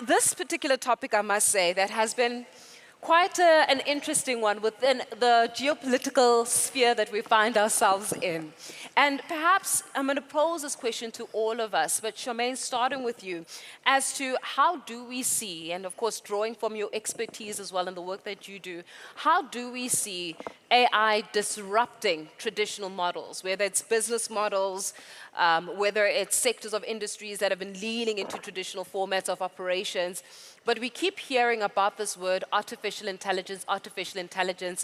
This particular topic, I must say, that has been quite an interesting one within the geopolitical sphere that we find ourselves in. And perhaps I'm going to pose this question to all of us, but Charmaine, starting with you, as to how do we see, and of course drawing from your expertise as well in the work that you do, how do we see AI disrupting traditional models, whether it's business models, whether it's sectors of industries that have been leaning into traditional formats of operations. But we keep hearing about this word artificial intelligence,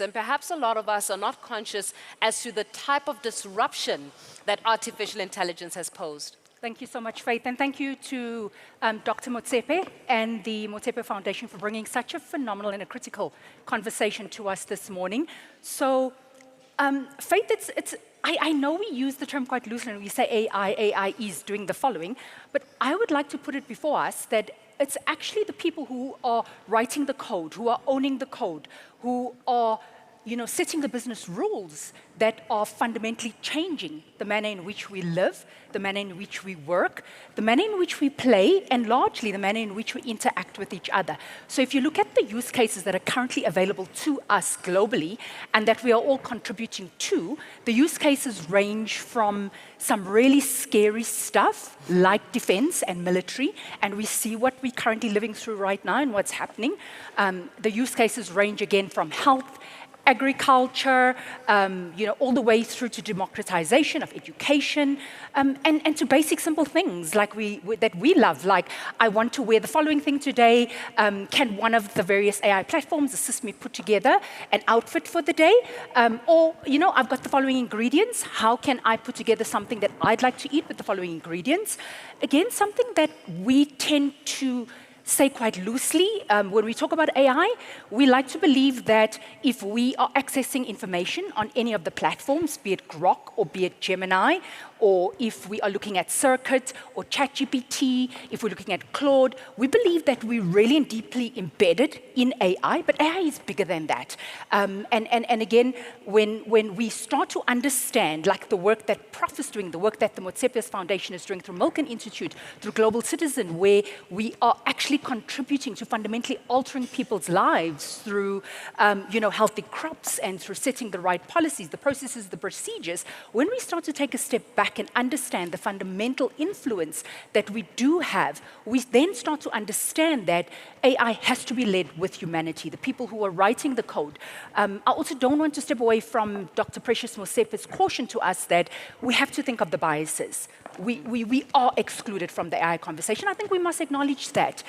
and perhaps a lot of us are not conscious as to the type of disruption that artificial intelligence has posed. Thank you so much, Faith, and thank you to Dr. Motsepe and the Motsepe Foundation for bringing such a phenomenal and a critical conversation to us this morning. So, Faith, I know we use the term quite loosely and we say AI is doing the following, but I would like to put it before us that it's actually the people who are writing the code, who are owning the code, who are setting the business rules that are fundamentally changing the manner in which we live, the manner in which we work, the manner in which we play, and largely the manner in which we interact with each other. So if you look at the use cases that are currently available to us globally and that we are all contributing to, the use cases range from some really scary stuff like defense and military, and we see what we're currently living through right now and what's happening. The use cases range again from health, agriculture, all the way through to democratization of education, and to basic simple things like that we love, like I want to wear the following thing today. Can one of the various AI platforms assist me put together an outfit for the day? Or, I've got the following ingredients. How can I put together something that I'd like to eat with the following ingredients? Again, something that we tend to say quite loosely. When we talk about AI, we like to believe that if we are accessing information on any of the platforms, be it Grok or be it Gemini, or if we are looking at Circuit or ChatGPT, if we're looking at Claude, we believe that we're really and deeply embedded in AI, but AI is bigger than that. And again, when we start to understand, like the work that Prof is doing, the work that the Motsepe Foundation is doing through Milken Institute, through Global Citizen, where we are actually contributing to fundamentally altering people's lives through, healthy crops and through setting the right policies, the processes, the procedures, when we start to take a step back and understand the fundamental influence that we do have, we then start to understand that AI has to be led with humanity, the people who are writing the code. I also don't want to step away from Dr. Precious Motsepe's caution to us that we have to think of the biases. We are excluded from the AI conversation. I think we must acknowledge that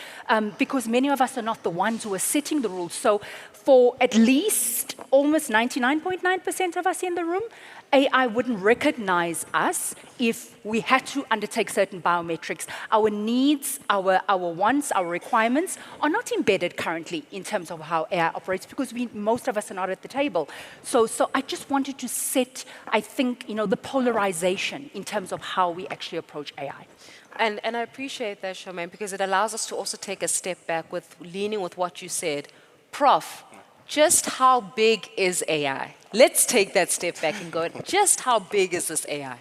because many of us are not the ones who are setting the rules. So for at least almost 99.9% of us in the room, AI wouldn't recognize us if we had to undertake certain biometrics. Our needs, our wants, our requirements are not embedded currently in terms of how AI operates because most of us are not at the table. So I just wanted to set, I think, the polarization in terms of how we actually approach AI. And I appreciate that, Charmaine, because it allows us to also take a step back with leaning with what you said. Prof, just how big is AI? Let's take that step back and go, just how big is this AI?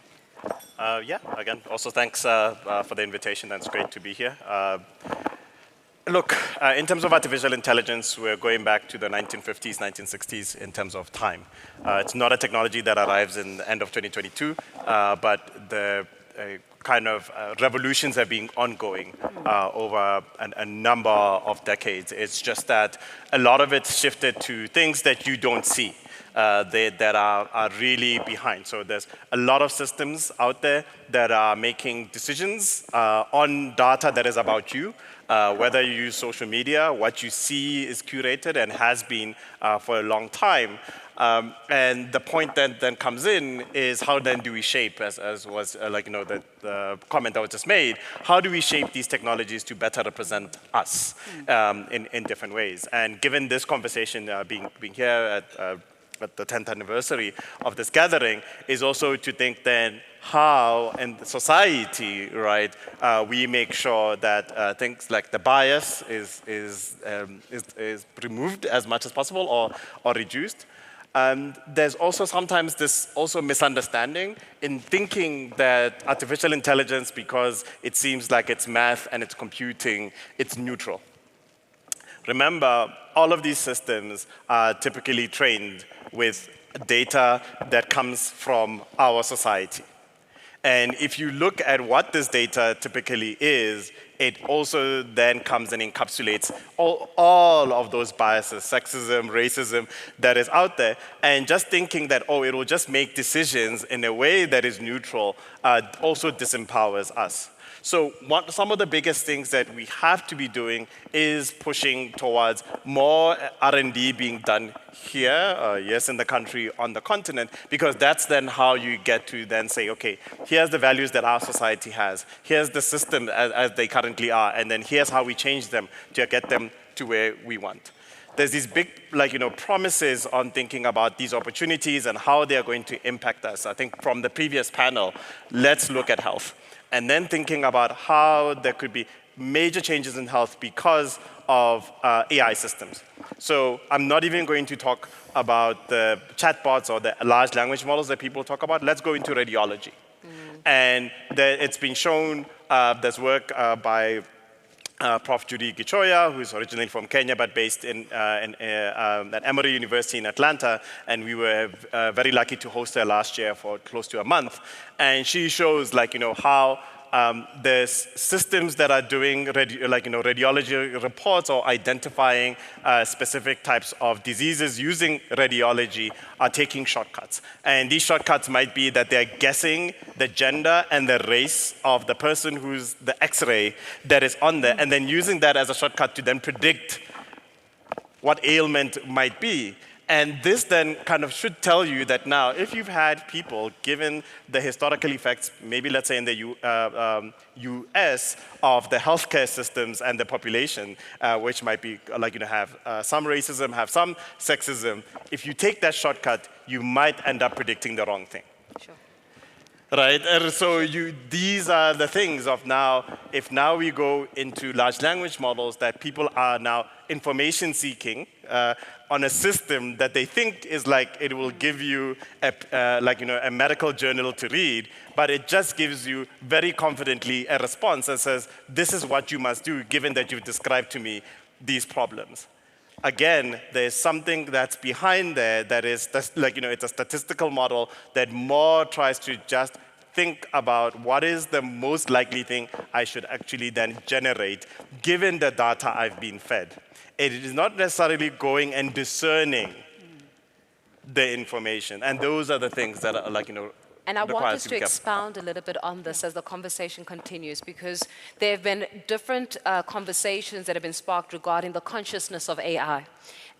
Again, also thanks for the invitation. That's great to be here. Look, in terms of artificial intelligence, we're going back to the 1950s, 1960s in terms of time. It's not a technology that arrives in the end of 2022, but the kind of revolutions have been ongoing over a number of decades. It's just that a lot of it's shifted to things that you don't see. That are really behind. So there's a lot of systems out there that are making decisions on data that is about you, whether you use social media, what you see is curated and has been for a long time. And the point that then comes in is how then do we shape, as was the comment that was just made, how do we shape these technologies to better represent us in different ways? And given this conversation being here at the 10th anniversary of this gathering, is also to think then how in society, right, we make sure that things like the bias is removed as much as possible or reduced. There's also sometimes this also misunderstanding in thinking that artificial intelligence, because it seems like it's math and it's computing, it's neutral. Remember, all of these systems are typically trained with data that comes from our society. And if you look at what this data typically is, it also then comes and encapsulates all of those biases, sexism, racism that is out there. And just thinking that, oh, it will just make decisions in a way that is neutral also disempowers us. So some of the biggest things that we have to be doing is pushing towards more R&D being done here, yes, in the country, on the continent, because that's then how you get to then say, okay, here's the values that our society has, here's the system as they currently are, and then here's how we change them to get them to where we want. There's these big, promises on thinking about these opportunities and how they are going to impact us. I think from the previous panel, let's look at health. And then thinking about how there could be major changes in health because of AI systems. So I'm not even going to talk about the chatbots or the large language models that people talk about. Let's go into radiology. And it's been shown, there's work by Prof. Judy Gichoya, who's originally from Kenya, but based at Emory University in Atlanta, and we were very lucky to host her last year for close to a month. And she shows, how there's systems that are doing radiology reports or identifying specific types of diseases using radiology are taking shortcuts. And these shortcuts might be that they're guessing the gender and the race of the person who's the X-ray that is on there, and then using that as a shortcut to then predict what ailment might be. And this then kind of should tell you that now, if you've had people, given the historical effects, maybe let's say in the US, of the healthcare systems and the population, which might be have some racism, have some sexism, if you take that shortcut, you might end up predicting the wrong thing. Sure. Right, and so these are the things of now, if now we go into large language models that people are now information seeking on a system that they think is it will give you a medical journal to read, but it just gives you very confidently a response that says, this is what you must do given that you've described to me these problems. Again, there's something that's behind there that is, it's a statistical model that more tries to just think about what is the most likely thing I should actually then generate, given the data I've been fed. It is not necessarily going and discerning the information, and those are the things that are And I want us to expound a little bit on this as the conversation continues, because there have been different conversations that have been sparked regarding the consciousness of AI.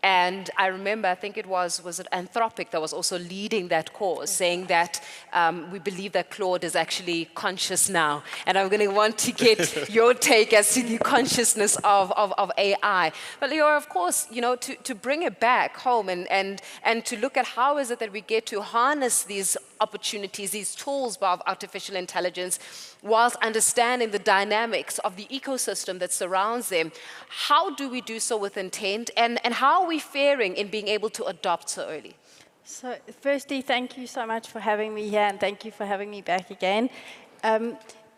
And I remember, I think it was it Anthropic that was also leading that course, saying that we believe that Claude is actually conscious now. And I'm going to want to get your take as to the consciousness of AI. But Leora, of course, to bring it back home and to look at how is it that we get to harness these opportunities, these tools of artificial intelligence, whilst understanding the dynamics of the ecosystem that surrounds them. How do we do so with intent, and how are we faring in being able to adopt so early? So firstly, thank you so much for having me here, and thank you for having me back again.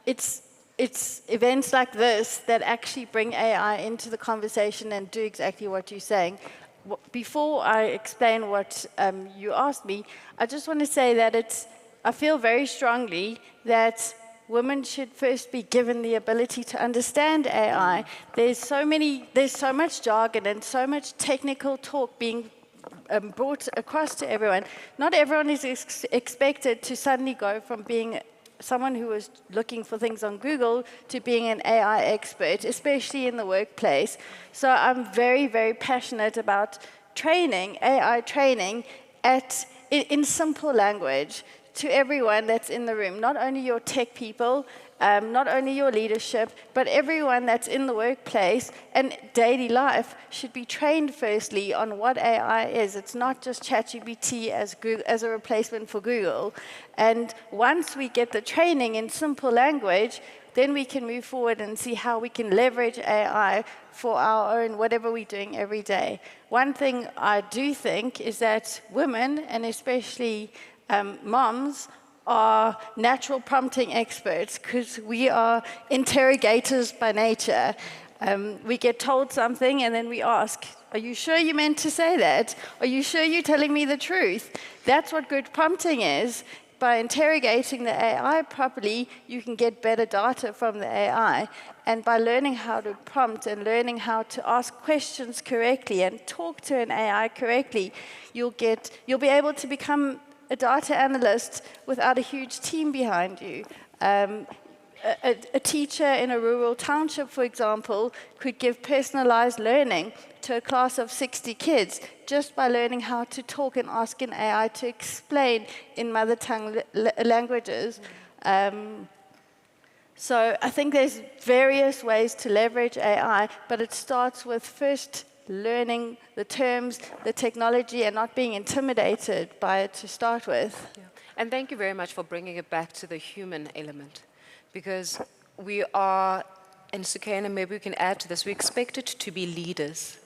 It's events like this that actually bring AI into the conversation and do exactly what you're saying. Before I explain what you asked me, I just want to say that I feel very strongly that women should first be given the ability to understand AI. There's so much jargon and so much technical talk being brought across to everyone. Not everyone is expected to suddenly go from being someone who was looking for things on Google to being an AI expert, especially in the workplace. So I'm very, very passionate about training, AI training, in simple language to everyone that's in the room, not only your tech people, not only your leadership, but everyone that's in the workplace and daily life should be trained firstly on what AI is. It's not just ChatGPT as a replacement for Google. And once we get the training in simple language, then we can move forward and see how we can leverage AI for our own, whatever we're doing every day. One thing I do think is that women, and especially moms, are natural prompting experts because we are interrogators by nature. We get told something and then we ask, are you sure you meant to say that? Are you sure you're telling me the truth? That's what good prompting is. By interrogating the AI properly, you can get better data from the AI. And by learning how to prompt and learning how to ask questions correctly and talk to an AI correctly, you'll be able to become a data analyst without a huge team behind you. A teacher in a rural township, for example, could give personalized learning to a class of 60 kids just by learning how to talk and ask an AI to explain in mother tongue languages. So I think there's various ways to leverage AI, but it starts with first learning the terms, the technology, and not being intimidated by it to start with. Yeah. And thank you very much for bringing it back to the human element. Because we are, and Sukaina, maybe we can add to this, we're expected to be leaders.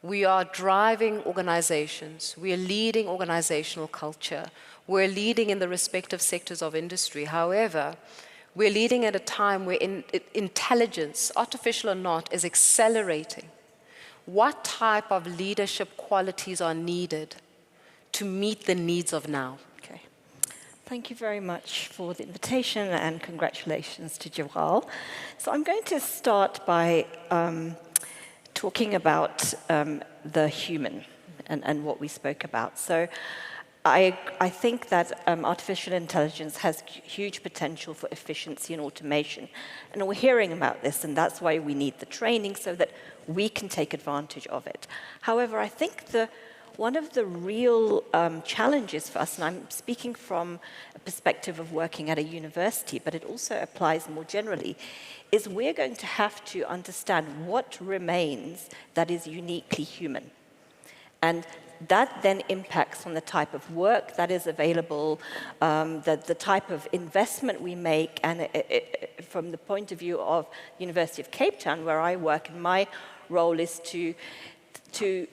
We are driving organizations. We are leading organizational culture. We're leading in the respective sectors of industry. However, we're leading at a time where intelligence, artificial or not, is accelerating. What type of leadership qualities are needed to meet the needs of now? Okay. Thank you very much for the invitation and congratulations to GEWAL. So I'm going to start by talking about the human and what we spoke about. So I think that artificial intelligence has huge potential for efficiency and automation. And we're hearing about this, and that's why we need the training so that we can take advantage of it. However, I think one of the real challenges for us, and I'm speaking from a perspective of working at a university, but it also applies more generally, is we're going to have to understand what remains that is uniquely human. And that then impacts on the type of work that is available, the type of investment we make, and from the point of view of University of Cape Town, where I work, and my role is to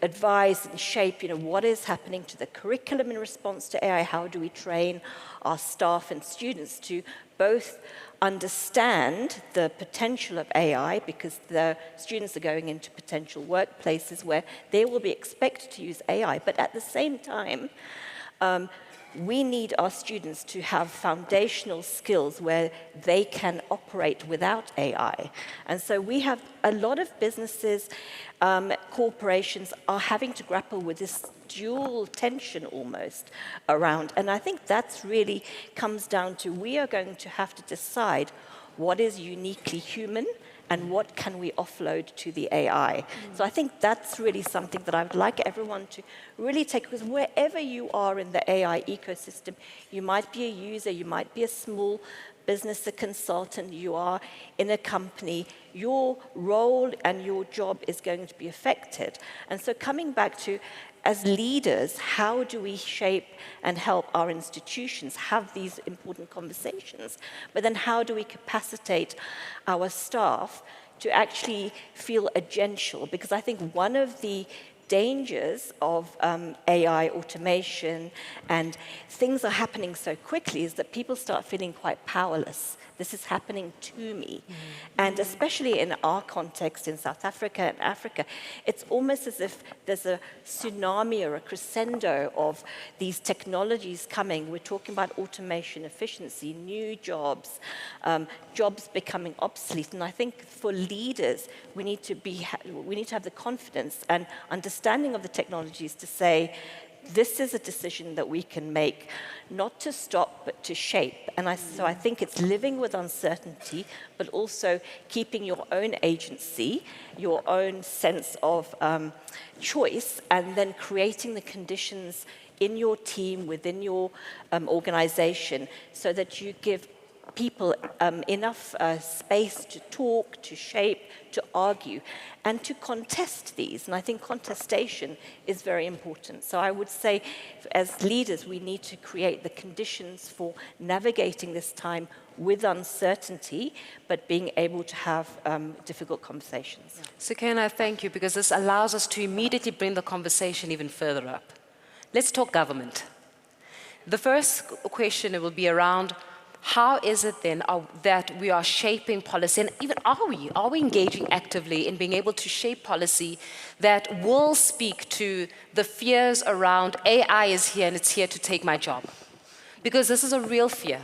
advise and shape, what is happening to the curriculum in response to AI. How do we train our staff and students to both understand the potential of AI, because the students are going into potential workplaces where they will be expected to use AI, but at the same time, we need our students to have foundational skills where they can operate without AI. And so we have a lot of businesses, corporations are having to grapple with this dual tension almost around. And I think that's really comes down to we are going to have to decide what is uniquely human and what can we offload to the AI. So I think that's really something that I would like everyone to really take, because wherever you are in the AI ecosystem, you might be a user, you might be a small business, a consultant, you are in a company, your role and your job is going to be affected. And so coming back to, as leaders, how do we shape and help our institutions have these important conversations? But then how do we capacitate our staff to actually feel agential? Because I think one of the dangers of AI automation and things are happening so quickly is that people start feeling quite powerless. This is happening to me. And especially in our context in South Africa and Africa, it's almost as if there's a tsunami or a crescendo of these technologies coming. We're talking about automation, efficiency, new jobs, jobs becoming obsolete. And I think for leaders, we need to have the confidence and understanding of the technologies to say, this is a decision that we can make, not to stop, but to shape. And so I think it's living with uncertainty, but also keeping your own agency, your own sense of choice, and then creating the conditions in your team, within your organization, so that you give people enough space to talk, to shape, to argue, and to contest these. And I think contestation is very important. So I would say, as leaders, we need to create the conditions for navigating this time with uncertainty, but being able to have difficult conversations. Sukaina, thank you, because this allows us to immediately bring the conversation even further up. Let's talk government. The first question will be around, how is it then that we are shaping policy, and even are we engaging actively in being able to shape policy that will speak to the fears around AI is here and it's here to take my job? Because this is a real fear.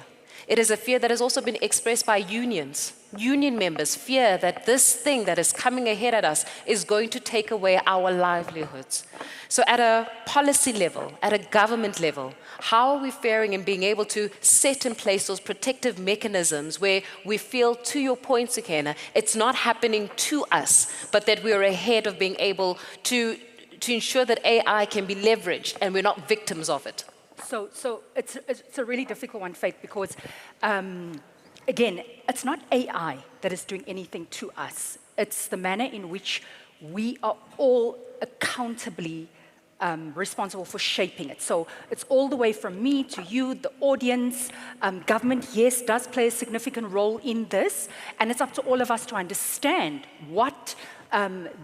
It is a fear that has also been expressed by unions. Union members fear that this thing that is coming ahead at us is going to take away our livelihoods. So at a policy level, at a government level, how are we faring in being able to set in place those protective mechanisms where we feel, to your point, Sukaina, it's not happening to us, but that we are ahead of being able to ensure that AI can be leveraged and we're not victims of it? So it's a really difficult one, Faith, because again, it's not AI that is doing anything to us. It's the manner in which we are all accountably responsible for shaping it. So it's all the way from me to you, the audience. Government, yes, does play a significant role in this, and it's up to all of us to understand what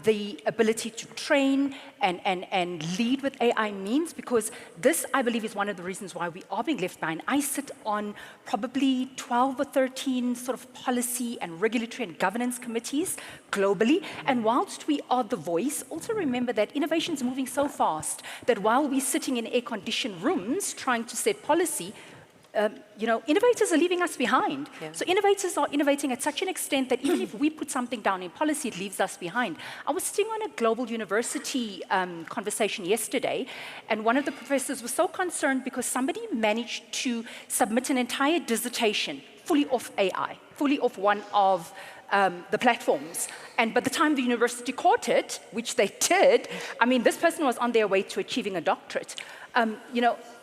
the ability to train and lead with AI means, because this, I believe, is one of the reasons why we are being left behind. I sit on probably 12 or 13 sort of policy and regulatory and governance committees globally, and whilst we are the voice, also remember that innovation is moving so fast that while we're sitting in air-conditioned rooms trying to set policy, innovators are leaving us behind. Yeah. So innovators are innovating at such an extent that even if we put something down in policy, it leaves us behind. I was sitting on a global university conversation yesterday, and one of the professors was so concerned because somebody managed to submit an entire dissertation fully off AI, fully off one of the platforms. And by the time the university caught it, which they did, I mean, this person was on their way to achieving a doctorate.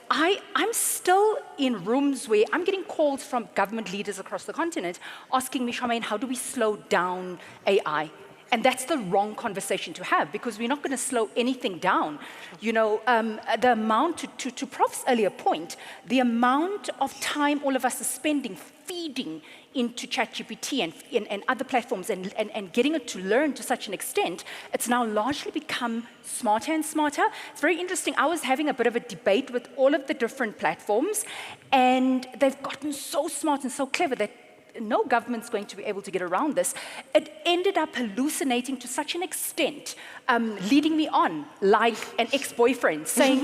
I'm still in rooms where I'm getting calls from government leaders across the continent asking me, Charmaine, how do we slow down AI? And that's the wrong conversation to have, because we're not going to slow anything down. The amount, to Prof's earlier point, the amount of time all of us are spending feeding into ChatGPT and other platforms and getting it to learn to such an extent, it's now largely become smarter and smarter. It's very interesting. I was having a bit of a debate with all of the different platforms, and they've gotten so smart and so clever that no government's going to be able to get around this. It ended up hallucinating to such an extent, leading me on like an ex-boyfriend, saying,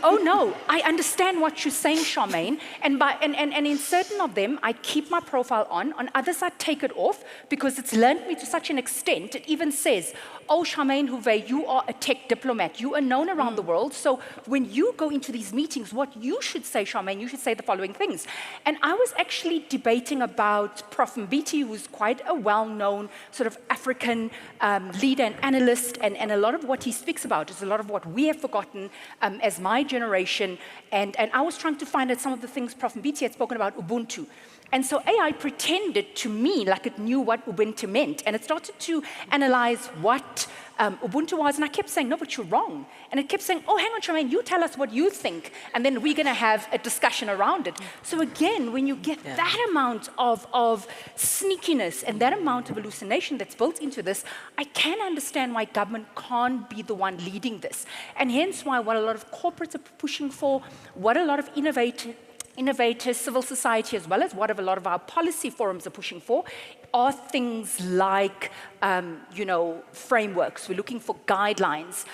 oh no, I understand what you're saying, Charmaine, and in certain of them, I keep my profile on others I take it off, because it's learned me to such an extent, it even says, oh, Charmaine Houvet, you are a tech diplomat, you are known around the world, so when you go into these meetings, what you should say, Charmaine, you should say the following things. And I was actually debating about Prof. Mbiti, who's quite a well-known sort of African leader and analyst, and a lot of what he speaks about is a lot of what we have forgotten as my generation, and I was trying to find out some of the things Prof. Mbiti had spoken about Ubuntu. And so AI pretended to me like it knew what Ubuntu meant, and it started to analyze what Ubuntu was, and I kept saying, no, but you're wrong. And it kept saying, oh, hang on, Charmaine, you tell us what you think, and then we're going to have a discussion around it. So again, when you get that amount of sneakiness and that amount of hallucination that's built into this, I can understand why government can't be the one leading this. And hence why what a lot of corporates are pushing for, what a lot of innovators, civil society, as well as what a lot of our policy forums are pushing for, are things like, frameworks. We're looking for guidelines.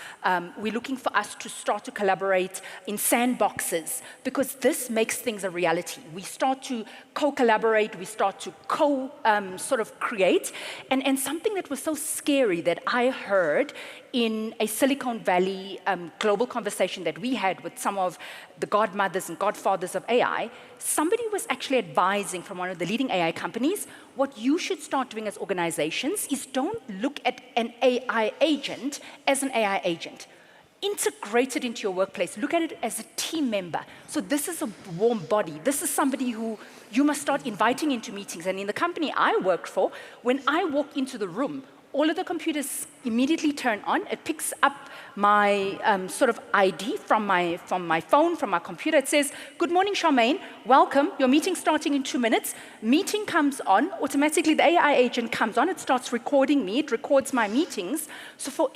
We're looking for us to start to collaborate in sandboxes, because this makes things a reality. We start to co-collaborate. We start to sort of create. And something that was so scary that I heard in a Silicon Valley global conversation that we had with some of the godmothers and godfathers of AI, somebody was actually advising from one of the leading AI companies, what you should start doing as organizations is don't look at an AI agent as an AI agent. integrate it into your workplace. Look at it as a team member. So this is a warm body. This is somebody who you must start inviting into meetings. And in the company I worked for, when I walk into the room, all of the computers immediately turn on. It picks up my sort of ID from my phone, from my computer. It says, "Good morning, Charmaine. Welcome. Your meeting's starting in 2 minutes." Meeting comes on. Automatically, the AI agent comes on. It starts recording me. It records my meetings. So for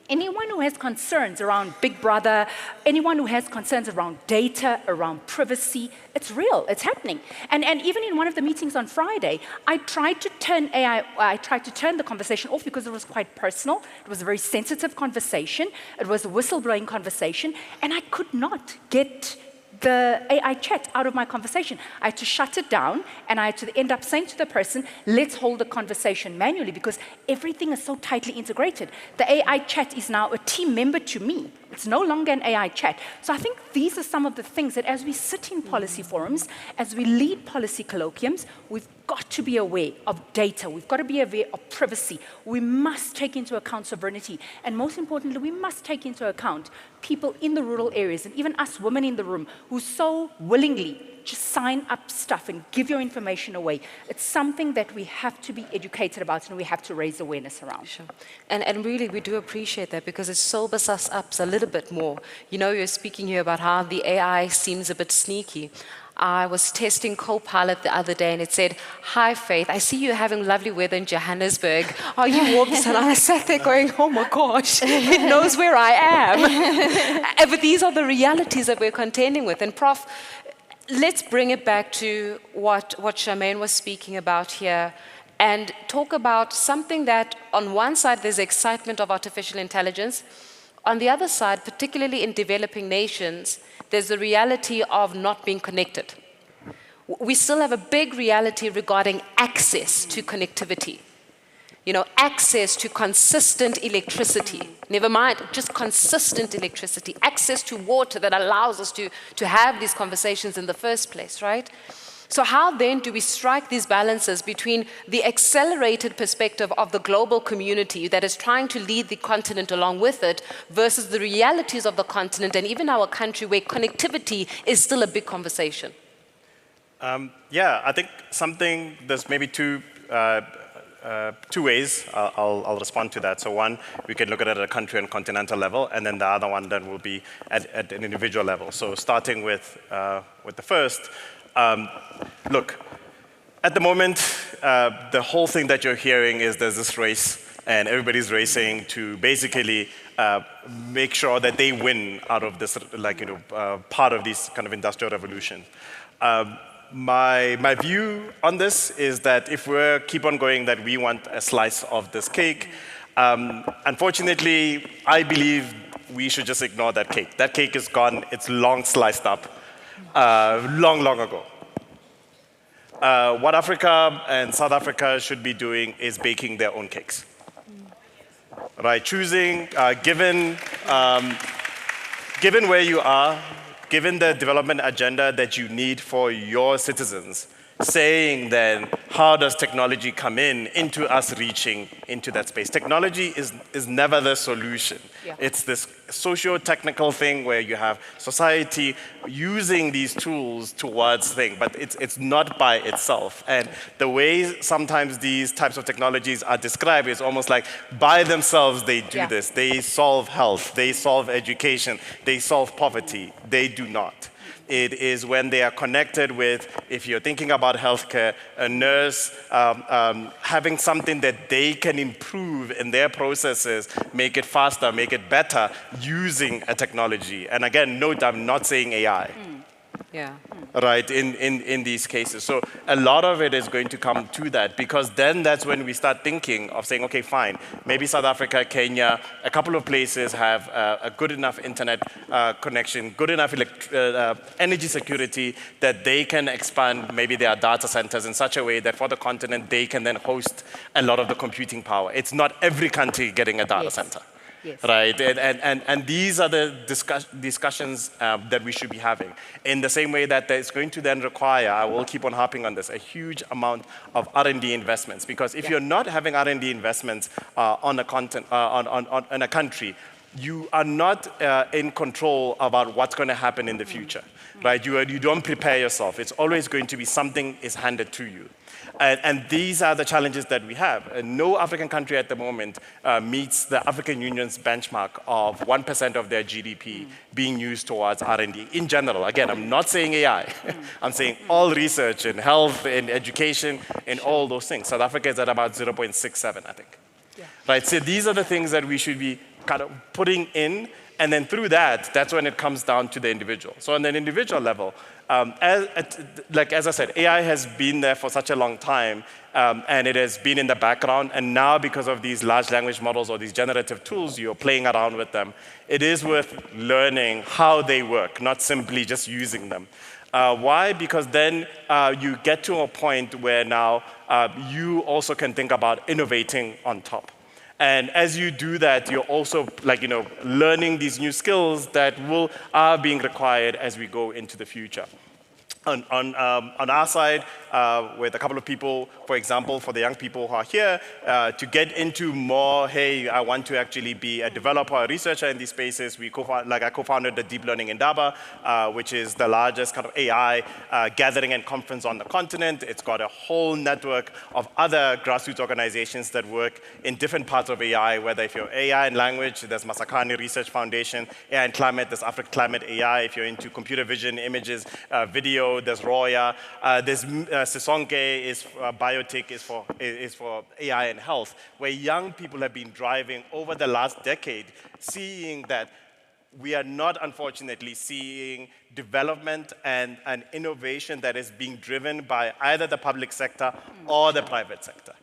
anyone who has concerns around Big Brother, anyone who has concerns around data, around privacy, it's real, it's happening. And even in one of the meetings on Friday, I tried to turn the conversation off because it was quite personal. It was a very sensitive conversation. It was a whistleblowing conversation, and I could not get the AI chat out of my conversation. I had to shut it down, and I had to end up saying to the person, let's hold the conversation manually, because everything is so tightly integrated. The AI chat is now a team member to me. It's no longer an AI chat. So I think these are some of the things that as we sit in policy forums, as we lead policy colloquiums, we've got to be aware of data. We've got to be aware of privacy. We must take into account sovereignty. And most importantly, we must take into account people in the rural areas, and even us women in the room, who so willingly just sign up stuff and give your information away. It's something that we have to be educated about, and we have to raise awareness around. Sure. And really, we do appreciate that, because it sobers us up a little bit more. You know, you're speaking here about how the AI seems a bit sneaky. I was testing Copilot the other day, and it said, "Hi, Faith, I see you're having lovely weather in Johannesburg. Are you warm?" And I sat there going, oh my gosh, it knows where I am. But these are the realities that we're contending with. And Prof, let's bring it back to what Charmaine was speaking about here, and talk about something that, on one side, there's excitement of artificial intelligence. On the other side, particularly in developing nations, there's the reality of not being connected. We still have a big reality regarding access to connectivity. You know, access to consistent electricity. Never mind, just consistent electricity. Access to water that allows us to have these conversations in the first place, right? So how then do we strike these balances between the accelerated perspective of the global community that is trying to lead the continent along with it, versus the realities of the continent and even our country, where connectivity is still a big conversation? Yeah, I think there's maybe two ways I'll respond to that. So one, we can look at it at a country and continental level, and then the other one then will be at an individual level. So starting with the first, look, at the moment, the whole thing that you're hearing is there's this race, and everybody's racing to basically make sure that they win out of this, part of this kind of industrial revolution. My view on this is that if we keep on going, that we want a slice of this cake, unfortunately, I believe we should just ignore that cake. That cake is gone. It's long sliced up. Long ago. What Africa and South Africa should be doing is baking their own cakes. Right, choosing, given where you are, given the development agenda that you need for your citizens, saying then, how does technology come into us reaching into that space? Technology is never the solution. Yeah. It's this socio-technical thing where you have society using these tools towards things, but it's not by itself. And the way sometimes these types of technologies are described is almost like by themselves they do this. They solve health, they solve education, they solve poverty. They do not. It is when they are connected with, if you're thinking about healthcare, a nurse having something that they can improve in their processes, make it faster, make it better, using a technology. And again, note, I'm not saying AI. Yeah. Right, in these cases. So a lot of it is going to come to that, because then that's when we start thinking of saying, okay, fine, maybe South Africa, Kenya, a couple of places have a good enough internet connection, good enough energy security that they can expand maybe their data centers in such a way that for the continent, they can then host a lot of the computing power. It's not every country getting a data center. Yes. Right, and these are the discussions that we should be having. In the same way that it's going to then require, I will keep on harping on this, a huge amount of R&D investments. Because if you're not having R&D investments on a country, you are not in control about what's going to happen in the future, right? You don't prepare yourself. It's always going to be something is handed to you. And these are the challenges that we have. No African country at the moment meets the African Union's benchmark of 1% of their GDP being used towards R&D in general. Again, I'm not saying AI. I'm saying all research in health, in education, in all those things. South Africa is at about 0.67, I think. Yeah. Right, so these are the things that we should be kind of putting in, and then through that, that's when it comes down to the individual. So on an individual level, as I said, AI has been there for such a long time, and it has been in the background, and now because of these large language models or these generative tools, you're playing around with them. It is worth learning how they work, not simply just using them. Why? Because then you get to a point where now you also can think about innovating on top. And as you do that, you're also learning these new skills that are being required as we go into the future. On our side, with a couple of people, for example, for the young people who are here, to get into more, hey, I want to actually be a developer or a researcher in these spaces, I co-founded the Deep Learning Indaba, which is the largest kind of AI gathering and conference on the continent. It's got a whole network of other grassroots organizations that work in different parts of AI, whether if you're AI and language, there's Masakani Research Foundation, AI and climate, there's Africa Climate AI. If you're into computer vision, images, video, there's Roya, there's CISCO is biotech is for AI and health, where young people have been driving over the last decade, seeing that we are not, unfortunately, seeing development and innovation that is being driven by either the public sector or the private sector,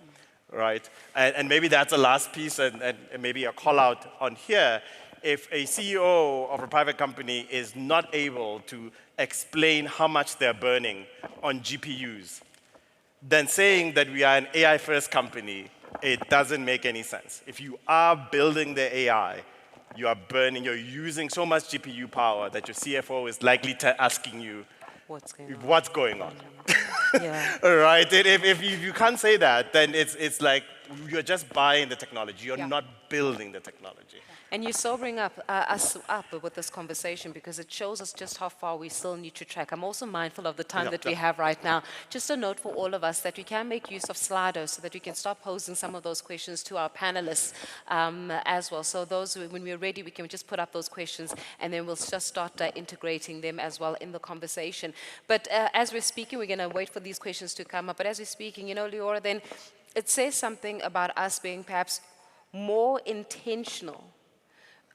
right? And maybe that's the last piece, and maybe a call out on here. If a CEO of a private company is not able to explain how much they're burning on GPUs, then saying that we are an AI-first company, it doesn't make any sense. If you are building the AI, you're using so much GPU power that your CFO is likely asking you, what's going on? Yeah. Right? If you can't say that, then it's like you're just buying the technology. You're not building the technology. And you're sobering us up with this conversation because it shows us just how far we still need to track. I'm also mindful of the time that we have right now. Just a note for all of us that we can make use of Slido so that we can start posing some of those questions to our panelists as well. So when we're ready, we can just put up those questions and then we'll just start integrating them as well in the conversation. But as we're speaking, we're going to wait for these questions to come up. But as we're speaking, Leora, then it says something about us being perhaps more intentional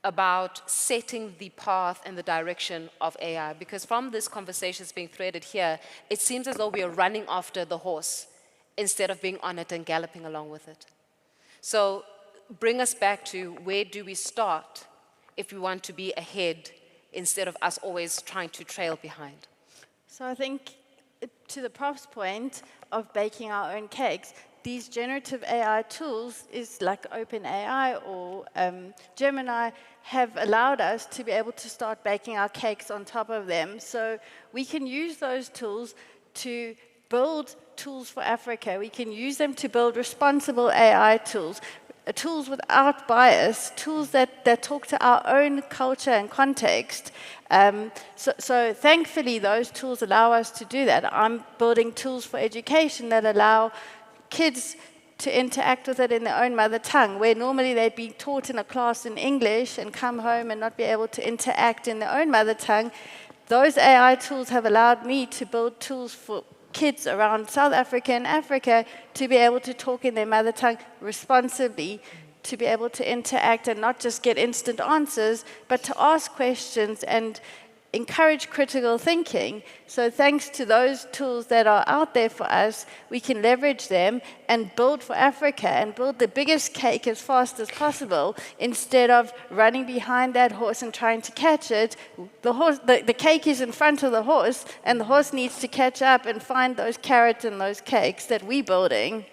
about setting the path and the direction of AI. Because from this conversation that's being threaded here, it seems as though we are running after the horse instead of being on it and galloping along with it. So bring us back to where do we start if we want to be ahead instead of us always trying to trail behind? So I think to the Prof's point of baking our own cakes, these generative AI tools is like OpenAI or Gemini have allowed us to be able to start baking our cakes on top of them. So we can use those tools to build tools for Africa. We can use them to build responsible AI tools, tools without bias, tools that talk to our own culture and context. So thankfully, those tools allow us to do that. I'm building tools for education that allow kids to interact with it in their own mother tongue, where normally they'd be taught in a class in English and come home and not be able to interact in their own mother tongue. Those AI tools have allowed me to build tools for kids around South Africa and Africa to be able to talk in their mother tongue responsibly, to be able to interact and not just get instant answers, but to ask questions and encourage critical thinking. So thanks to those tools that are out there for us, we can leverage them and build for Africa and build the biggest cake as fast as possible instead of running behind that horse and trying to catch it. The cake is in front of the horse, and the horse needs to catch up and find those carrots and those cakes that we're building.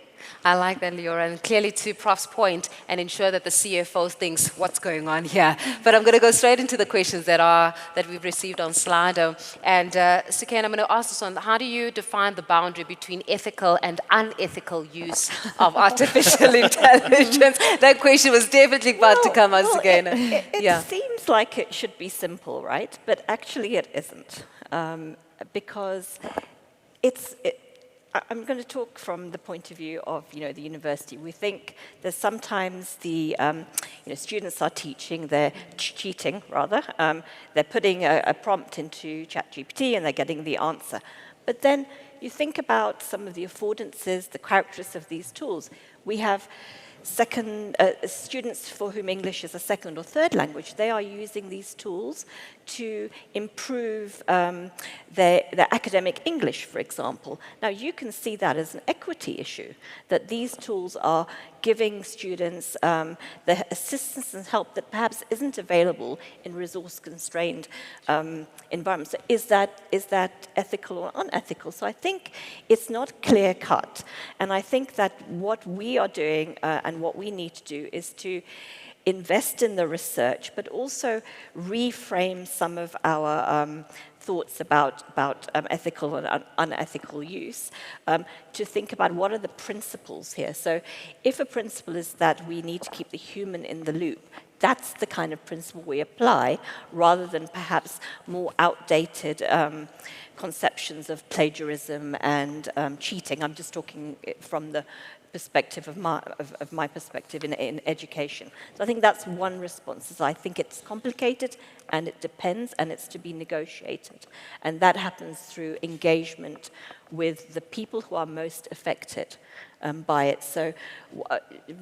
I like that, Leora, and clearly to Prof's point, and ensure that the CFO thinks what's going on here. But I'm going to go straight into the questions that we've received on Slido. And Sukaina, I'm going to ask this one: how do you define the boundary between ethical and unethical use of artificial intelligence? That question was definitely about to come on, Sukaina. It seems like it should be simple, right? But actually, it isn't, because I'm going to talk from the point of view of, the university. We think that sometimes the, students are teaching, they're cheating, rather. They're putting a prompt into ChatGPT and they're getting the answer. But then you think about some of the affordances, the characteristics of these tools. We have students for whom English is a second or third language. They are using these tools to improve their academic English, for example. Now, you can see that as an equity issue, that these tools are giving students the assistance and help that perhaps isn't available in resource-constrained environments. So is that ethical or unethical? So I think it's not clear-cut. And I think that what we are doing and what we need to do is to invest in the research, but also reframe some of our thoughts about ethical and unethical use, to think about what are the principles here. So if a principle is that we need to keep the human in the loop, that's the kind of principle we apply, rather than perhaps more outdated conceptions of plagiarism and cheating. I'm just talking from the perspective of my perspective in education. So I think that's one response, is I think it's complicated and it depends and it's to be negotiated. And that happens through engagement with the people who are most affected by it. So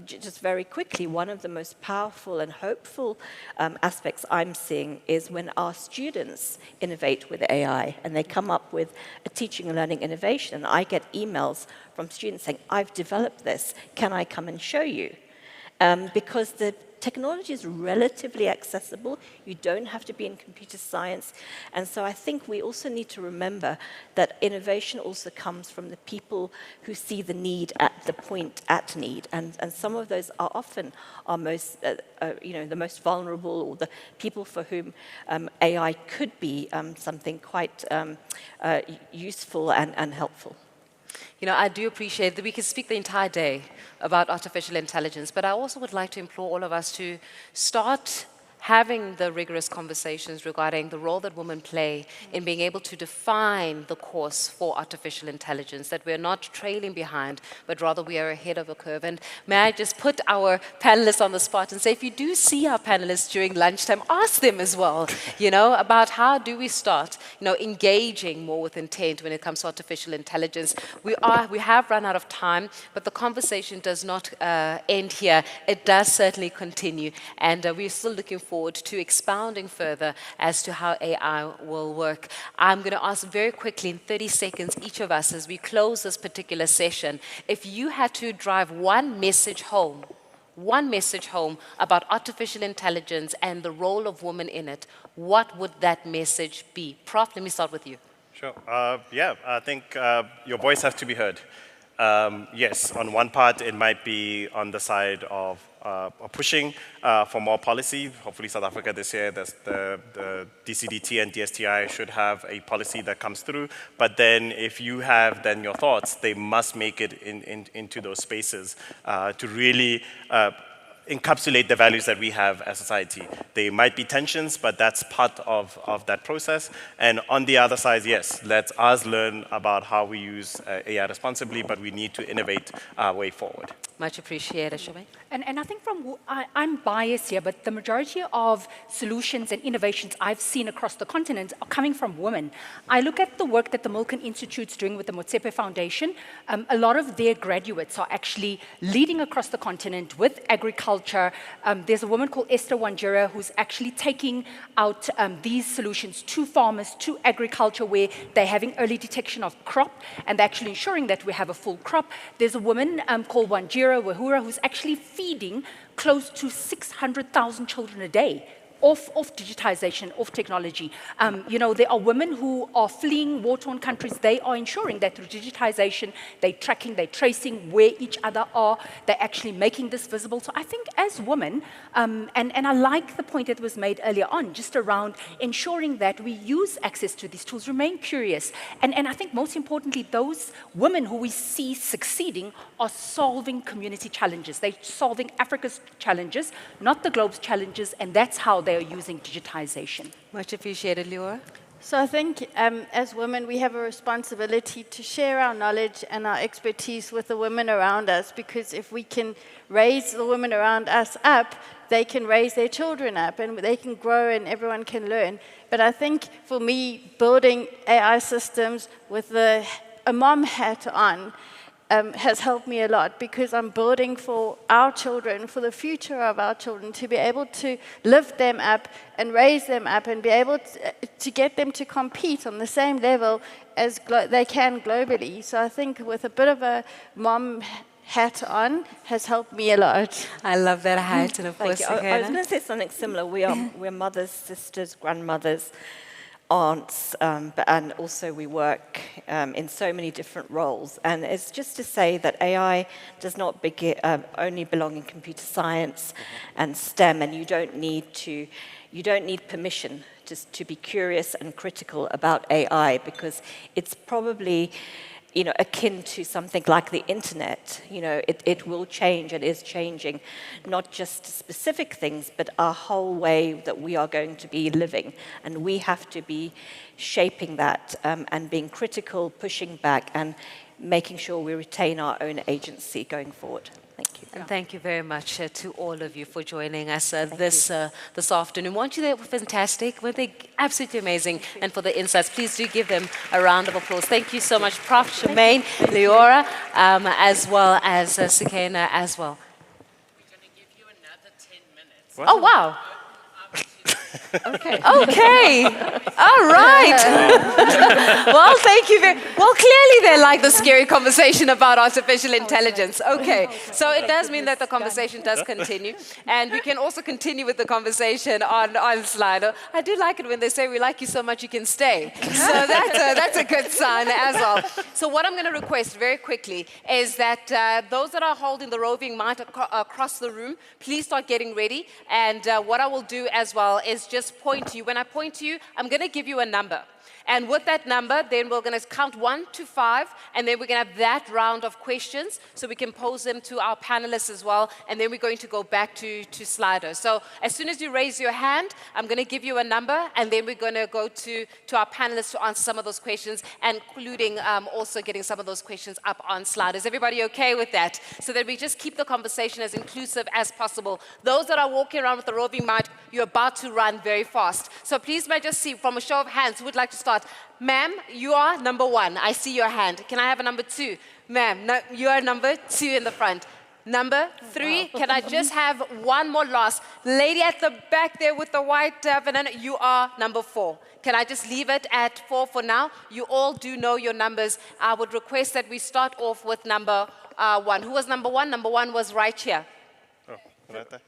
just very quickly, one of the most powerful and hopeful aspects I'm seeing is when our students innovate with AI and they come up with a teaching and learning innovation. And I get emails from students saying, I've developed this, can I come and show you? Because the technology is relatively accessible. You don't have to be in computer science. And so I think we also need to remember that innovation also comes from the people who see the need at the point at need. And some of those are often our most, the most vulnerable, or the people for whom AI could be something quite useful and helpful. I do appreciate that we can speak the entire day about artificial intelligence, but I also would like to implore all of us to start having the rigorous conversations regarding the role that women play in being able to define the course for artificial intelligence, that we're not trailing behind, but rather we are ahead of a curve. And may I just put our panelists on the spot and say, if you do see our panelists during lunchtime, ask them as well, about how do we start, engaging more with intent when it comes to artificial intelligence. We have run out of time, but the conversation does not end here. It does certainly continue, and we're still looking forward to expounding further as to how AI will work. I'm going to ask very quickly, in 30 seconds, each of us, as we close this particular session, if you had to drive one message home about artificial intelligence and the role of women in it, what would that message be? Prof, let me start with you. Sure. I think your voice has to be heard. Yes, on one part, it might be on the side of pushing for more policy. Hopefully South Africa this year, the DCDT and DSTI should have a policy that comes through. But then if you have then your thoughts, they must make it into those spaces to really encapsulate the values that we have as society. There might be tensions, but that's part of that process. And on the other side, yes, let us learn about how we use AI responsibly, but we need to innovate our way forward. Much appreciated, Charmaine. And I think I'm biased here, but the majority of solutions and innovations I've seen across the continent are coming from women. I look at the work that the Milken Institute's doing with the Motsepe Foundation. A lot of their graduates are actually leading across the continent with agriculture. There's a woman called Esther Wanjira who's actually taking out these solutions to farmers, to agriculture, where they're having early detection of crop, and they're actually ensuring that we have a full crop. There's a woman called Wanjira Wahura, who's actually feeding close to 600,000 children a day of digitization, of technology. You know, there are women who are fleeing war-torn countries. They are ensuring that through digitization, they're tracking, they're tracing where each other are, they're actually making this visible. So I think as women, and I like the point that was made earlier on, just around ensuring that we use access to these tools, remain curious. And I think most importantly, those women who we see succeeding are solving community challenges. They're solving Africa's challenges, not the globe's challenges, and that's how they are using digitization. Much appreciated, Leora. So I think as women, we have a responsibility to share our knowledge and our expertise with the women around us, because if we can raise the women around us up, they can raise their children up and they can grow and everyone can learn. But I think for me, building AI systems with a mom hat on has helped me a lot, because I'm building for our children, for the future of our children, to be able to lift them up and raise them up and be able to get them to compete on the same level as they can globally. So I think with a bit of a mom hat on has helped me a lot. I love that hat, and of course, I was going to say something similar. We're mothers, sisters, grandmothers, aunts, and also we work in so many different roles. And it's just to say that AI does not only belong in computer science and STEM, and you don't need permission just to be curious and critical about AI, because it's probably, you know, akin to something like the internet. You know, it will change and is changing, not just specific things, but our whole way that we are going to be living. And we have to be shaping that and being critical, pushing back, and making sure we retain our own agency going forward. Thank you. And thank you very much to all of you for joining us this afternoon. Weren't you, they were fantastic? Weren't they absolutely amazing? And for the insights, please do give them a round of applause. Thank you so much, Prof. Charmaine, Leora, as well as Sukaina as well. We're going to give you another 10 minutes. What? Oh, wow. Okay. Okay. All right. Well, thank you very well, clearly they like the scary conversation about artificial intelligence. Okay. So it does mean that the conversation does continue. And we can also continue with the conversation on Slido. I do like it when they say, we like you so much you can stay. So that's a good sign as well. So what I'm going to request very quickly is that those that are holding the roving mic across the room, please start getting ready. And what I will do as well is just point to you. When I point to you, I'm going to give you a number. And with that number, then we're going to count 1 to 5, and then we're going to have that round of questions so we can pose them to our panelists as well, and then we're going to go back to Slido. So as soon as you raise your hand, I'm going to give you a number, and then we're going to go to our panelists to answer some of those questions, including also getting some of those questions up on Slido. Is everybody okay with that? So that we just keep the conversation as inclusive as possible. Those that are walking around with the roving mic, you're about to run very fast. So please may I just see from a show of hands who would like to start. Ma'am, you are number 1. I see your hand. Can I have a number 2? Ma'am, no, you are number 2 in the front. Number 3, can I just have one more last? Lady at the back there with the white banana, you are number 4. Can I just leave it at 4 for now? You all do know your numbers. I would request that we start off with number 1. Who was number 1? Number 1 was right here. Oh, right there.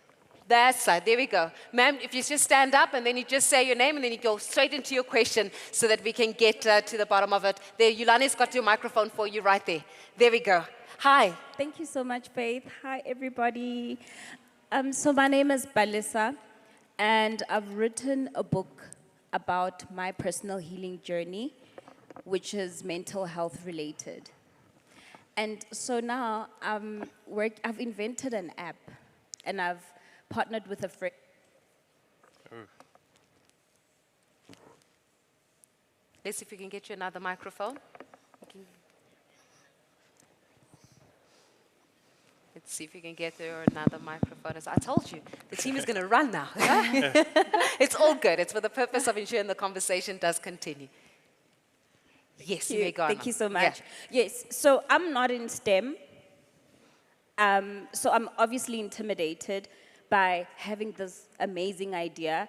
That side, there we go. Ma'am, if you just stand up and then you just say your name and then you go straight into your question so that we can get to the bottom of it. There, Yulani's got your microphone for you right there. There we go. Hi. Thank you so much, Faith. Hi, everybody. So my name is Balisa, and I've written a book about my personal healing journey, which is mental health related. And so now I've invented an app, and I've partnered with a friend. Let's see if we can get you another microphone. Let's see if we can get there another microphone. I told you, the team is going to run now. It's all good. It's for the purpose of ensuring the conversation does continue. Yes, you may go on. Thank you so much. Yeah. Yes, so I'm not in STEM. So I'm obviously intimidated by having this amazing idea.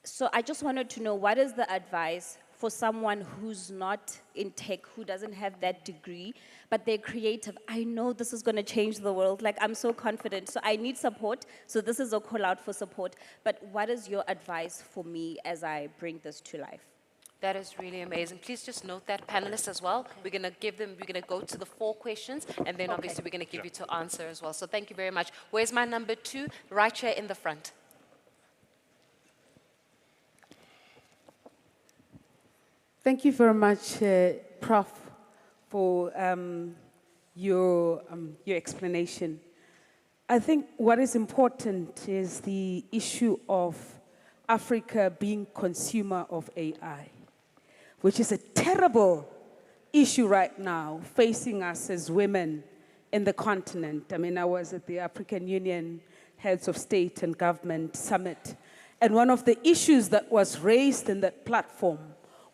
So I just wanted to know, what is the advice for someone who's not in tech, who doesn't have that degree, but they're creative? I know this is going to change the world. Like, I'm so confident. So I need support. So this is a call out for support. But what is your advice for me as I bring this to life? That is really amazing. Please just note that, panelists as well. We're going to go to the 4 questions, and then obviously we're going to give you to answer as well. So thank you very much. Where's my number 2? Right here in the front. Thank you very much, Prof, for your explanation. I think what is important is the issue of Africa being consumer of AI, which is a terrible issue right now facing us as women in the continent. I mean, I was at the African Union Heads of State and Government Summit, and one of the issues that was raised in that platform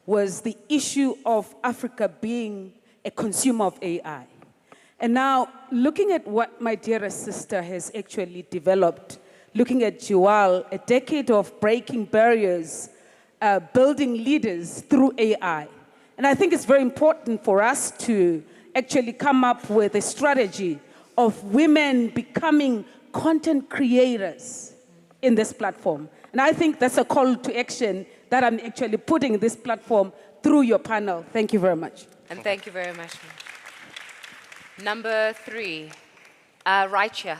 was the issue of Africa being a consumer of AI. And now, looking at what my dearest sister has actually developed, looking at GEWAL, a decade of breaking barriers, building leaders through AI. And I think it's very important for us to actually come up with a strategy of women becoming content creators in this platform. And I think that's a call to action that I'm actually putting this platform through your panel. Thank you very much. And thank you very much. Number 3, right here.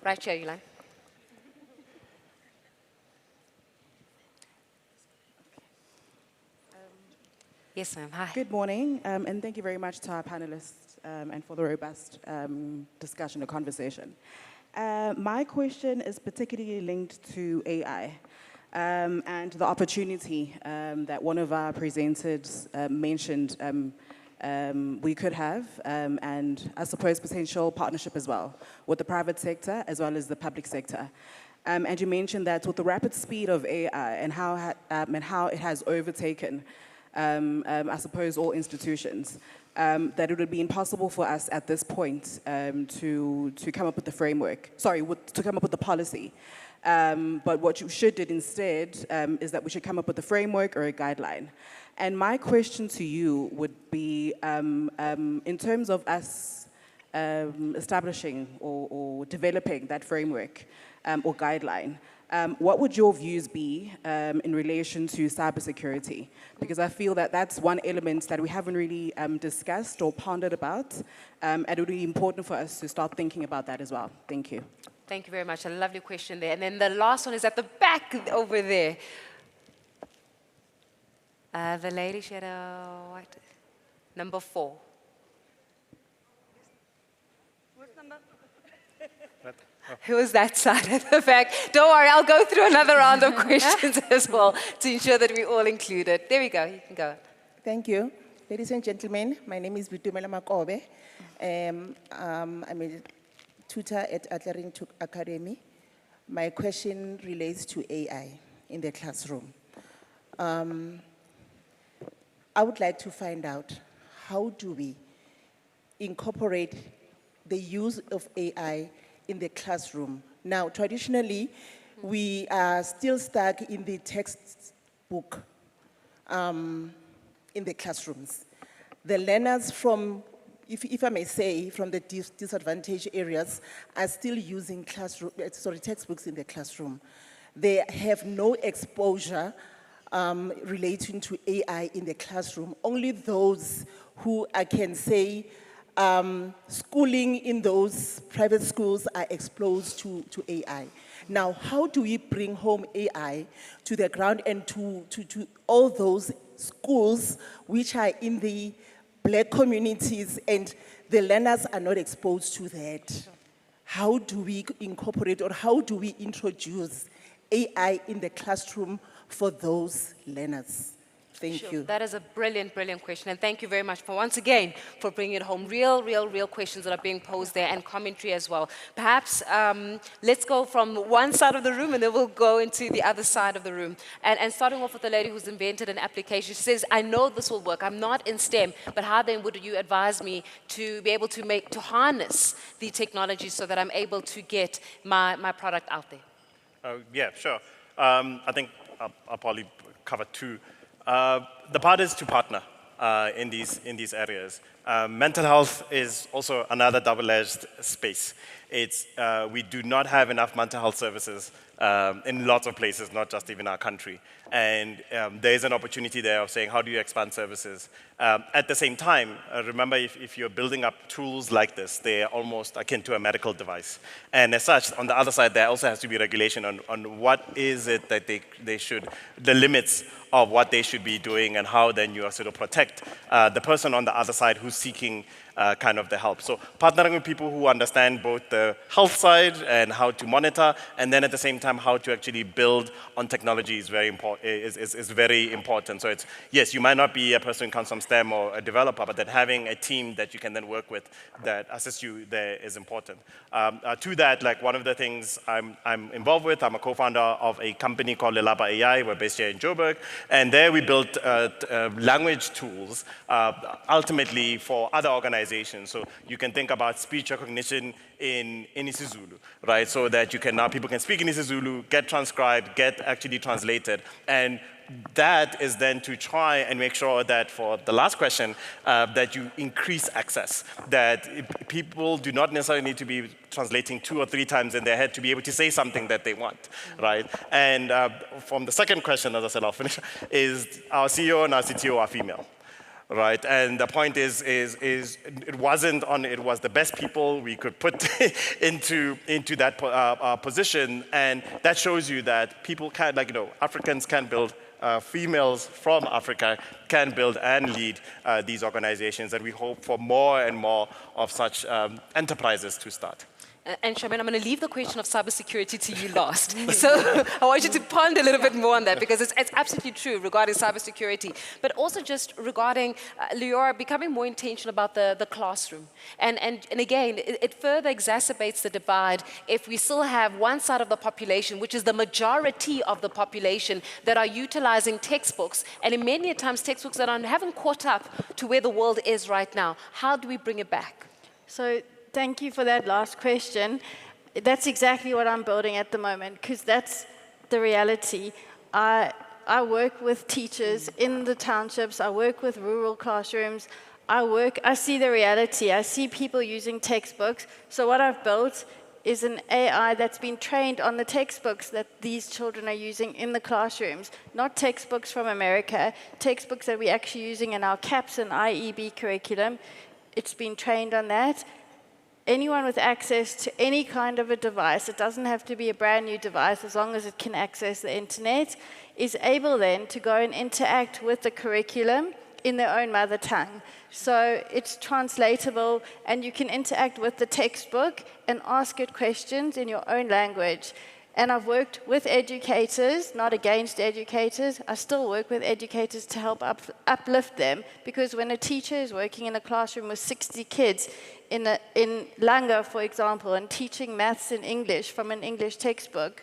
Right here, Yulan. Yes, ma'am. Hi. Good morning, and thank you very much to our panelists and for the robust discussion or conversation. My question is particularly linked to AI and the opportunity that one of our presenters mentioned we could have, and I suppose potential partnership as well with the private sector as well as the public sector. And you mentioned that with the rapid speed of AI and how it has overtaken I suppose all institutions, that it would be impossible for us at this point to come up with the framework, to come up with the policy. But what you should do instead is that we should come up with a framework or a guideline. And my question to you would be, in terms of us establishing or developing that framework or guideline, what would your views be in relation to cybersecurity? Because I feel that that's one element that we haven't really discussed or pondered about, and it would be important for us to start thinking about that as well. Thank you. Thank you very much. A lovely question there. And then the last one is at the back over there. The lady, she had a white, number 4. Who was that side at the back? Don't worry, I'll go through another round of questions as well to ensure that we all included. There we go, you can go. Thank you. Ladies and gentlemen, my name is Vitumela Makobe. I'm a tutor at Artjamming Academy. My question relates to AI in the classroom. I would like to find out, how do we incorporate the use of AI in the classroom? Now, traditionally, we are still stuck in the textbook in the classrooms. The learners from, if I may say, from the disadvantaged areas are still using textbooks in the classroom. They have no exposure relating to AI in the classroom. Only those who I can say schooling in those private schools are exposed to AI. Now, how do we bring home AI to the ground and to all those schools which are in the Black communities and the learners are not exposed to that? How do we incorporate or how do we introduce AI in the classroom for those learners? Thank you. That is a brilliant, brilliant question. And thank you very much for, once again, for bringing it home. Real questions that are being posed there and commentary as well. Perhaps let's go from one side of the room and then we'll go into the other side of the room. And starting off with the lady who's invented an application. She says, I know this will work. I'm not in STEM, but how then would you advise me to be able to harness the technology so that I'm able to get my product out there? Yeah, sure. I think I'll probably cover 2 The part is to partner in these areas. Mental health is also another double-edged space. We do not have enough mental health services in lots of places, not just even our country. And there is an opportunity there of saying, how do you expand services? At the same time, remember, if you're building up tools like this, they're almost akin to a medical device. And as such, on the other side, there also has to be regulation on what is it that they should, the limits of what they should be doing, and how then you sort of protect the person on the other side who's seeking kind of the help. So partnering with people who understand both the health side and how to monitor, and then at the same time how to actually build on technology is very important. So it's, yes, you might not be a person who comes from STEM or a developer, but then having a team that you can then work with that assists you there is important. To that, like one of the things I'm involved with, I'm a co-founder of a company called Leora AI. We're based here in Joburg, and there we built language tools ultimately for other organizations. So you can think about speech recognition in isiZulu, right? So that you can now, people can speak in isiZulu, get transcribed, get actually translated. And that is then to try and make sure that, for the last question, that you increase access, that people do not necessarily need to be translating 2 or 3 times in their head to be able to say something that they want, right? And from the second question, as I said, I'll finish, is our CEO and our CTO are female. Right, and the point is it was the best people we could put into that position, and that shows you that people can, like, Africans can build, females from Africa can build and lead these organizations, and we hope for more and more of such enterprises to start. And Charmaine, I'm going to leave the question of cybersecurity to you last. So I want you to ponder a little bit more on that, because it's absolutely true regarding cybersecurity, but also just regarding Leora becoming more intentional about the classroom. And again, it further exacerbates the divide if we still have one side of the population, which is the majority of the population, that are utilizing textbooks, and in many times textbooks that haven't caught up to where the world is right now. How do we bring it back? So thank you for that last question. That's exactly what I'm building at the moment, because that's the reality. I work with teachers in the townships. I work with rural classrooms. I see the reality. I see people using textbooks. So what I've built is an AI that's been trained on the textbooks that these children are using in the classrooms, not textbooks from America, textbooks that we're actually using in our CAPS and IEB curriculum. It's been trained on that. Anyone with access to any kind of a device, it doesn't have to be a brand new device, as long as it can access the internet, is able then to go and interact with the curriculum in their own mother tongue. So it's translatable, and you can interact with the textbook and ask it questions in your own language. And I've worked with educators, not against educators. I still work with educators to help uplift them, because when a teacher is working in a classroom with 60 kids in Langa, for example, and teaching maths and English from an English textbook,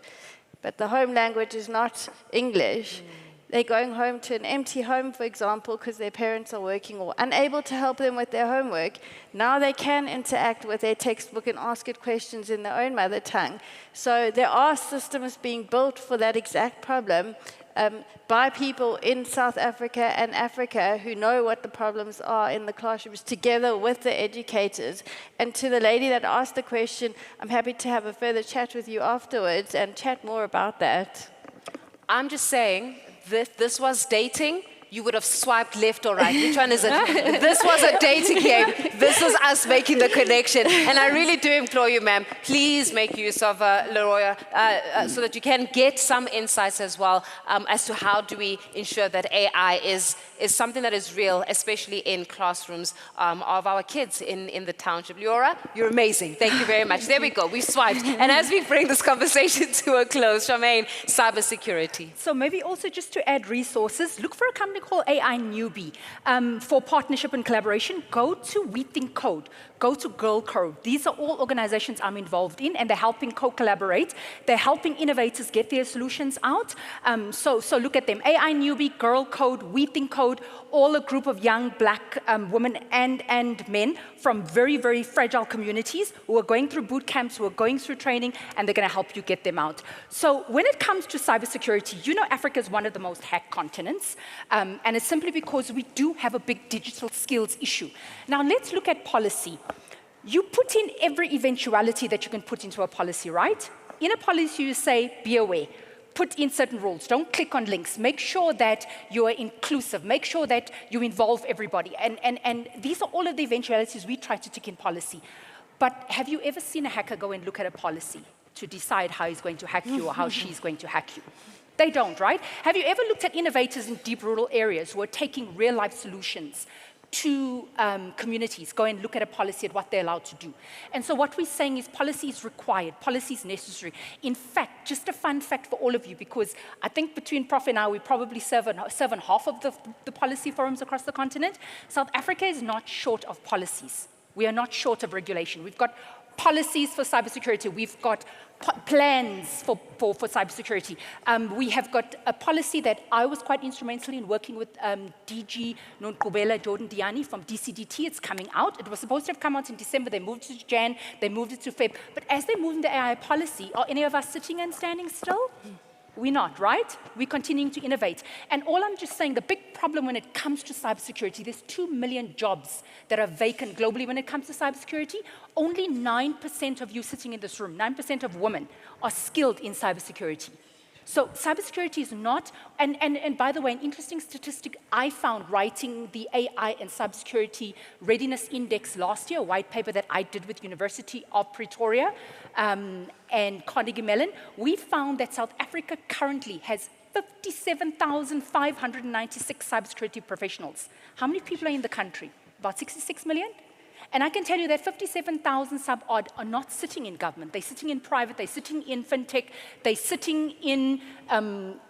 but the home language is not English, they're going home to an empty home, for example, because their parents are working or unable to help them with their homework. Now they can interact with their textbook and ask it questions in their own mother tongue. So there are systems being built for that exact problem by people in South Africa and Africa who know what the problems are in the classrooms, together with the educators. And to the lady that asked the question, I'm happy to have a further chat with you afterwards and chat more about that. I'm just saying, if this was dating, you would have swiped left or right. Which one is it? This was a dating game. This was us making the connection. And I really do implore you, ma'am, please make use of Leora so that you can get some insights as well as to how do we ensure that AI is something that is real, especially in classrooms of our kids in the township. Leora, you're amazing. Thank you very much. There we go. We swiped. And as we bring this conversation to a close, Charmaine, cybersecurity. So maybe also just to add resources, look for a company called AI Newbie. For partnership and collaboration, go to We Think Code, go to Girl Code. These are all organizations I'm involved in, and they're helping co-collaborate. They're helping innovators get their solutions out. So look at them. AI Newbie, Girl Code, We Think Code, all a group of young Black women and men from very, very fragile communities who are going through boot camps, who are going through training, and they're going to help you get them out. So when it comes to cybersecurity, you know Africa is one of the most hacked continents. And it's simply because we do have a big digital skills issue. Now let's look at policy. You put in every eventuality that you can put into a policy, right? In a policy, you say, be aware. Put in certain rules. Don't click on links. Make sure that you are inclusive. Make sure that you involve everybody. And these are all of the eventualities we try to tick in policy. But have you ever seen a hacker go and look at a policy to decide how he's going to hack you or how she's going to hack you? They don't, right? Have you ever looked at innovators in deep rural areas who are taking real-life solutions to communities, go and look at a policy at what they're allowed to do? And so what we're saying is policy is required, policy is necessary. In fact, just a fun fact for all of you, because I think between Prof and I, we probably serve on half of the policy forums across the continent. South Africa is not short of policies. We are not short of regulation. We've got policies for cybersecurity. We've got plans for cybersecurity. We have got a policy that I was quite instrumental in working with DG Nonkubela Jordan Diani from DCDT. It's coming out. It was supposed to have come out in December. They moved it to Jan. They moved it to Feb. But as they moved into AI policy, are any of us sitting and standing still? We're not, right? We're continuing to innovate. And all I'm just saying, the big problem when it comes to cybersecurity, there's 2 million jobs that are vacant globally when it comes to cybersecurity. Only 9% of you sitting in this room, 9% of women, are skilled in cybersecurity. So cybersecurity is not, and by the way, an interesting statistic I found writing the AI and Cybersecurity Readiness Index last year, a white paper that I did with University of Pretoria and Carnegie Mellon, we found that South Africa currently has 57,596 cybersecurity professionals. How many people are in the country? About 66 million? And I can tell you that 57,000 sub-odd are not sitting in government. They're sitting in private, they're sitting in fintech, they're sitting in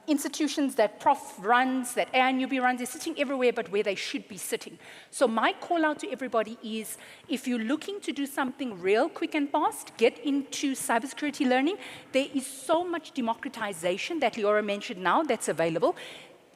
institutions that Prof runs, that AI Newbie runs. They're sitting everywhere but where they should be sitting. So my call out to everybody is, if you're looking to do something real quick and fast, get into cybersecurity learning. There is so much democratization that Leora mentioned now that's available.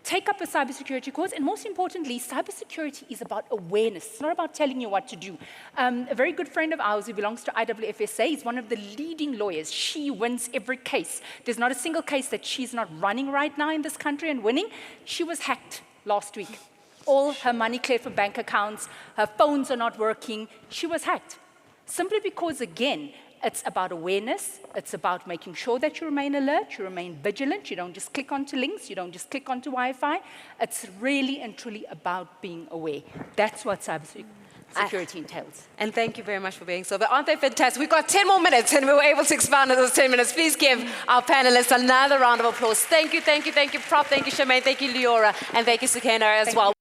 Take up a cybersecurity course, and most importantly, cybersecurity is about awareness. It's not about telling you what to do. A very good friend of ours who belongs to IWFSA is one of the leading lawyers. She wins every case. There's not a single case that she's not running right now in this country and winning. She was hacked last week. All her money cleared from bank accounts, her phones are not working. She was hacked. Simply because, again, it's about awareness. It's about making sure that you remain alert, you remain vigilant, you don't just click onto links, you don't just click onto Wi-Fi. It's really and truly about being aware. That's what cybersecurity entails. And thank you very much for being so. But aren't they fantastic? We've got 10 more minutes, and we were able to expand on those 10 minutes. Please give our panelists another round of applause. Thank you, thank you, thank you, Prof. Thank you, Charmaine. Thank you, Leora. And thank you, Sukaina, as well.